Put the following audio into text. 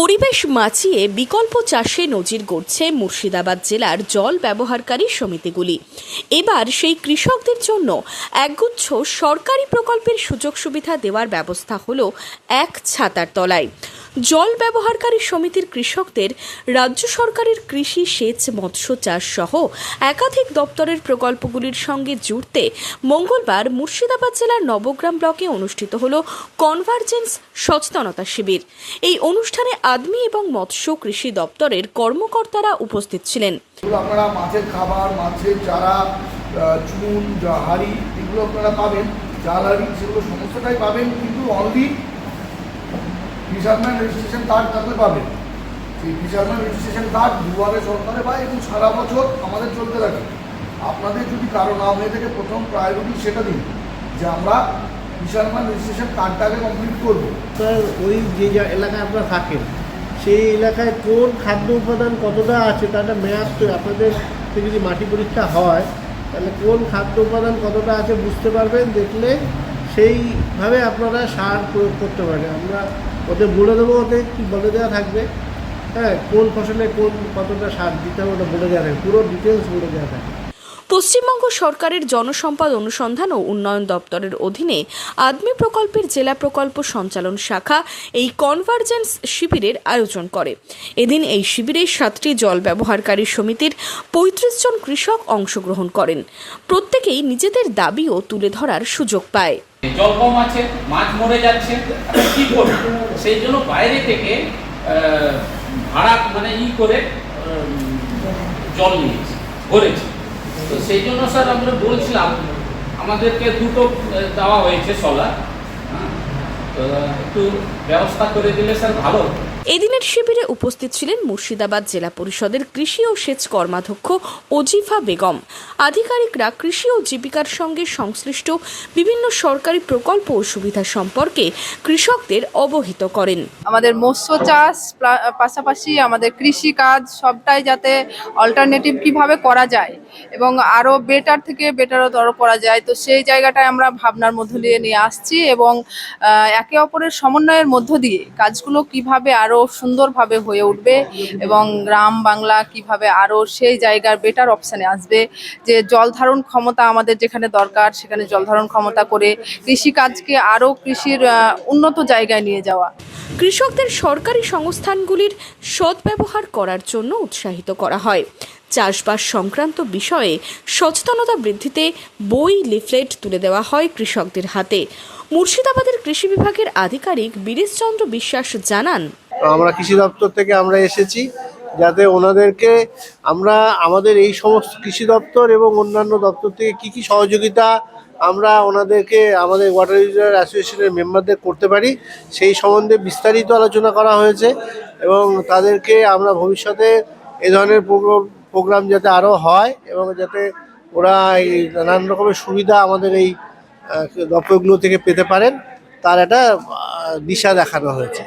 পরিবেশ বাঁচিয়ে বিকল্প চাষে নজির গড়ছে মুর্শিদাবাদ জেলার জল ব্যবহারকারী সমিতিগুলি। এবার সেই কৃষকদের জন্য একগুচ্ছ সরকারি প্রকল্পের সুযোগ সুবিধা দেওয়ার ব্যবস্থা হলো এক ছাতার তলায়। জল ব্যবহারকারী সমিতির কৃষকদের রাজ্য সরকারের কৃষি, সেচ, মৎস্য চাষ সহ একাধিক দপ্তরের প্রকল্পগুলির সঙ্গে জুড়তে মঙ্গলবার মুর্শিদাবাদ জেলার নবগ্রাম ব্লকে অনুষ্ঠিত হল কনভার্জেন্স সচেতনতা শিবির। এই অনুষ্ঠানে আদমি এবং মৎস্য কৃষি দপ্তরের কর্মকর্তারা উপস্থিত ছিলেন। আপনারা মাছের খাবার, মাছের চারা, চুন, হাঁড়ি এগুলো আপনারা পাবেন, জাল হাঁড়ি সেগুলো সমস্তটাই পাবেন, কিন্তু অনলি ফিশারম্যান রেজিস্ট্রেশন কার্ড থাকলে পাবেন। সেই ফিশারম্যান রেজিস্ট্রেশন কার্ড দুবারে সরকারে পায় এবং সারা বছর আমাদের চলতে থাকে। আপনাদের যদি কারো না হয়ে থাকে, প্রথম প্রায়োরিটি সেটা দিন যে আমরা ফিশারম্যান রেজিস্ট্রেশন কার্ডটাকে কমপ্লিট করবো। ওই যে এলাকায় আপনারা থাকেন সেই এলাকায় কোন খাদ্য উপাদান কতটা আছে তার একটা মেয়াদ, তো আপনাদের যদি মাটি পরীক্ষা হয় তাহলে কোন খাদ্য উপাদান কতটা আছে বুঝতে পারবেন। দেখলে সেইভাবে আপনারা সার প্রয়োগ করতে পারেন। আমরা ওদের বলে দেবো, ওদের কি বলে দেওয়া থাকবে, হ্যাঁ, কোন ফসলে কোন কতটা সার দিতে হবে ওটা বলে দেওয়া থাকবে, পুরো ডিটেলস বলে দেওয়া থাকে। পশ্চিমবঙ্গ সরকারের জনসম্পদ অনুসন্ধান ও উন্নয়ন দপ্তরের অধীনে আদমি প্রকল্পের জেলা প্রকল্প সঞ্চালন শাখা এই কনভার্জেন্স শিবিরের আয়োজন করে। এদিন এই শিবিরে 7টি জল ব্যবহারকারী সমিতির 35 জন কৃষক অংশগ্রহণ করেন। প্রত্যেকেই নিজেদের দাবিও তুলে ধরার সুযোগ পায়। জল কম আছে, মাছ মরে যাচ্ছে, কি করব? সেই জন্য বাইরে থেকে ভাড়া করে জল নিয়েছি, ভরেছি। তো সেই জন্য স্যার আমরা বলছিলাম, আমাদেরকে দুটো দেওয়া হয়েছে সোলার, তো একটু ব্যবস্থা করে দিলে স্যার ভালো। এদিনের শিবিরে উপস্থিত ছিলেন মুর্শিদাবাদ জেলা পরিষদের কৃষি ও সেচ কর্মাধ্যক্ষ ওজিফা বেগম। আধিকারিকরা কৃষি ও জীবিকার সঙ্গে সংশ্লিষ্ট বিভিন্ন সরকারি প্রকল্প ও সুবিধা সম্পর্কে কৃষকদের অবহিত করেন। আমাদের মৎস্য চাষ পাশাপাশি আমাদের কৃষি কাজ সবটাই যাতে অল্টারনেটিভ কিভাবে করা যায় এবং আরও বেটার থেকে বেটারও করা যায়, তো সেই জায়গাটায় আমরা ভাবনার মধ্য দিয়ে নিয়ে আসছি এবং একে অপরের সমন্বয়ের মধ্য দিয়ে কাজগুলো কিভাবে আরও সুন্দরভাবে হয়ে উঠবে এবং গ্রাম বাংলা কিভাবে আরও সেই জায়গার বেটার অপশানে আসবে, যে জল ধারণ ক্ষমতা আমাদের যেখানে দরকার সেখানে জল ধারণ ক্ষমতা করে কৃষিকাজকে আরও কৃষির উন্নত জায়গায় নিয়ে যাওয়া। কৃষকদের সরকারি সংস্থানগুলির সদ্ব্যবহার করার জন্য উৎসাহিত করা হয়। চাষবাস সংক্রান্ত বিষয়ে সচেতনতা বৃদ্ধিতে বই, লিফলেট তুলে দেওয়া হয় কৃষকদের হাতে। মুর্শিদাবাদের কৃষি বিভাগের আধিকারিক বীরেশচন্দ্র বিশ্বাস জানান, আমরা কৃষি দপ্তর থেকে আমরা এসেছি যাতে ওনাদেরকে আমরা আমাদের এই সমস্ত কৃষি দপ্তর এবং অন্যান্য দপ্তর থেকে কি সহযোগিতা আমরা ওনাদেরকে আমাদের ওয়াটার ইউজার অ্যাসোসিয়েশনের মেম্বারদের করতে পারি সেই সম্বন্ধে বিস্তারিত আলোচনা করা হয়েছে এবং তাদেরকে আমরা ভবিষ্যতে এ ধরনের প্রোগ্রাম যাতে আরও হয় এবং যাতে ওরা এই নানান রকমের সুবিধা আমাদের এই দপ্তরগুলো থেকে পেতে পারেন তার একটা দিশা দেখানো হয়েছে।